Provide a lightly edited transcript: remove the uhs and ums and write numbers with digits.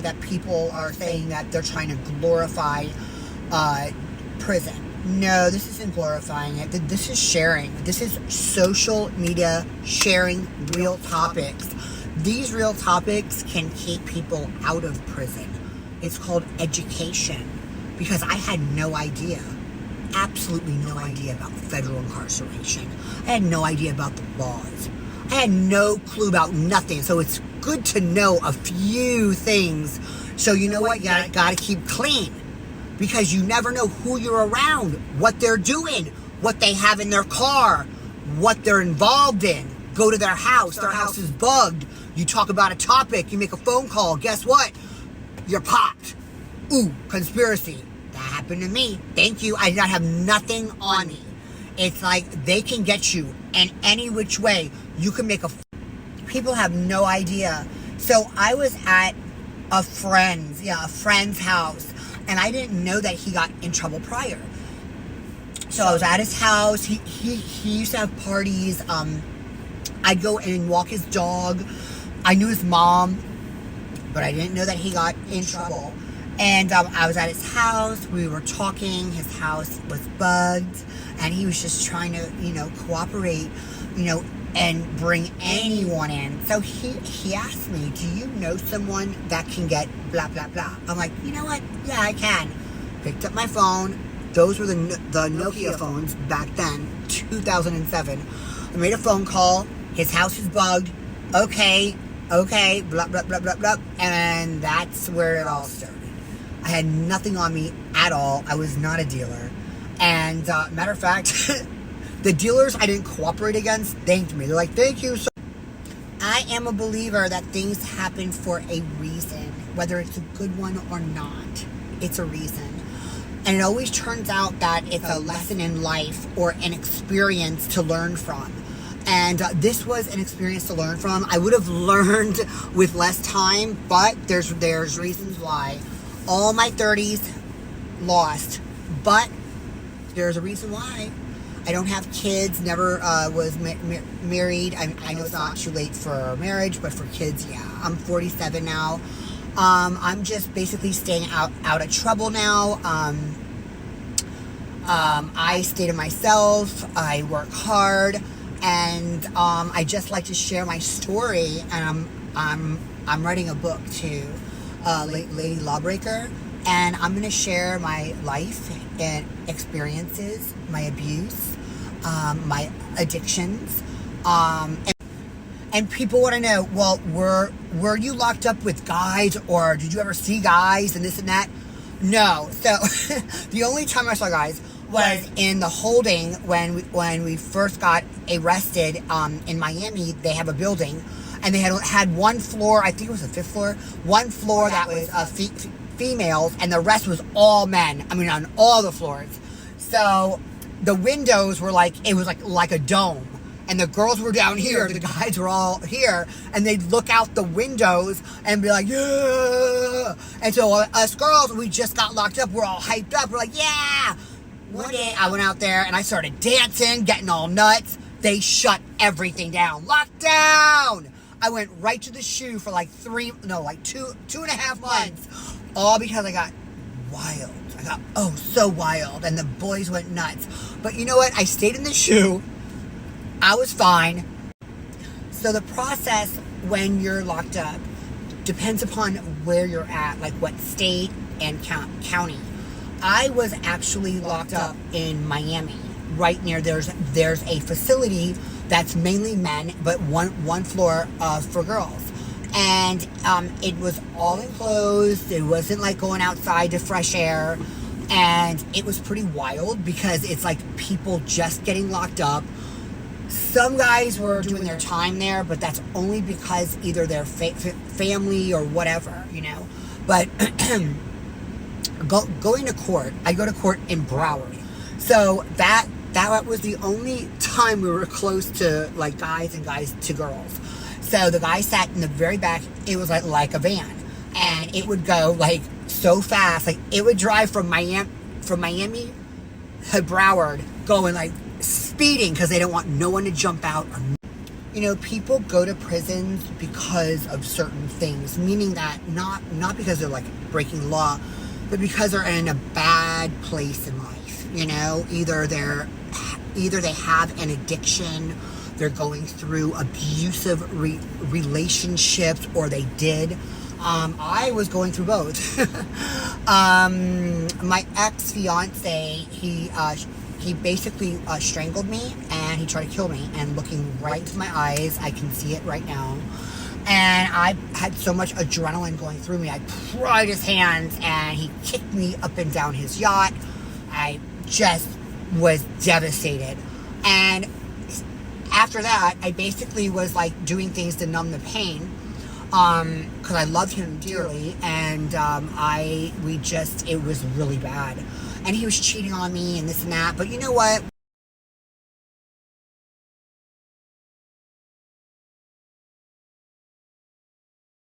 say that people are saying that they're trying to glorify prison. No, this isn't glorifying it. This is sharing. This is social media sharing real topics. These real topics can keep people out of prison. It's called education, because I had no idea, absolutely no idea about federal incarceration. I had no idea about the laws. I had no clue about nothing. So it's good to know a few things. So you know what? You gotta keep clean, because you never know who you're around, what they're doing, what they have in their car, what they're involved in. Go to their house is bugged. You talk about a topic, you make a phone call, guess what? You're popped. Ooh, conspiracy. That happened to me. Thank you. I did not have nothing on me. It's like they can get you in any which way. You can make people have no idea. So I was at a friend's house, and I didn't know that he got in trouble prior. So I was at his house. He used to have parties. I'd go and walk his dog. I knew his mom, but I didn't know that he got in trouble. And I was at his house. We were talking. His house was bugged, and he was just trying to, cooperate, and bring anyone in. So he asked me, do you know someone that can get blah, blah, blah? I'm like, you know what? Yeah, I can. Picked up my phone. Those were the Nokia phones back then, 2007. I made a phone call. His house is bugged. Okay, blah, blah, blah, blah, blah. And that's where it all started. I had nothing on me at all. I was not a dealer. And matter of fact, the dealers I didn't cooperate against thanked me. They're like, thank you. So I am a believer that things happen for a reason, whether it's a good one or not. It's a reason. And it always turns out that it's a lesson in life or an experience to learn from. And this was an experience to learn from. I would have learned with less time, but there's reasons why. All my 30s lost, but there's a reason why. I don't have kids, never was married. I know it's not too late for marriage, but for kids, yeah. I'm 47 now. I'm just basically staying out of trouble now. I stay to myself. I work hard, and I just like to share my story. And I'm writing a book too, Lady Lawbreaker, and I'm going to share my life and experiences, my abuse, my addictions, and people want to know, well, were you locked up with guys, or did you ever see guys and this and that? No. So the only time I saw guys was in the holding when we first got arrested in Miami. They have a building, and they had one floor, I think it was the 5th floor, one floor that was females, and the rest was all men. I mean, on all the floors. So the windows were like a dome. And the girls were down here, the guys were all here, and they'd look out the windows and be like, yeah! And so us girls, we just got locked up, we're all hyped up, we're like, yeah! One day, I went out there and I started dancing, getting all nuts. They shut everything down. Lockdown! I went right to the shoe for two and a half months. All because I got wild. I got, so wild. And the boys went nuts. But you know what? I stayed in the shoe. I was fine. So the process when you're locked up depends upon where you're at, like what state and county. I was actually locked up in Miami, right near, there's a facility that's mainly men, but one floor for girls. And it was all enclosed. It wasn't like going outside to fresh air. And it was pretty wild because it's like people just getting locked up. Some guys were doing their time there, but that's only because either their family or whatever, But going to court, I go to court in Broward. So that was the only time we were close to like guys and guys to girls. So the guy sat in the very back. It was like a van, and it would go like so fast. Like it would drive from Miami to Broward, going like speeding because they don't want no one to jump out. You know, people go to prisons because of certain things, meaning that not because they're like breaking law, but because they're in a bad place in life. You know, either they have an addiction, they're going through abusive relationships, or they did. I was going through both. My ex-fiance, he basically strangled me, and he tried to kill me. And looking right into my eyes, I can see it right now. And I had so much adrenaline going through me. I pried his hands, and he kicked me up and down his yacht. I just was devastated. And after that, I basically was like doing things to numb the pain. Because I loved him dearly, and it was really bad. And he was cheating on me and this and that. But you know what?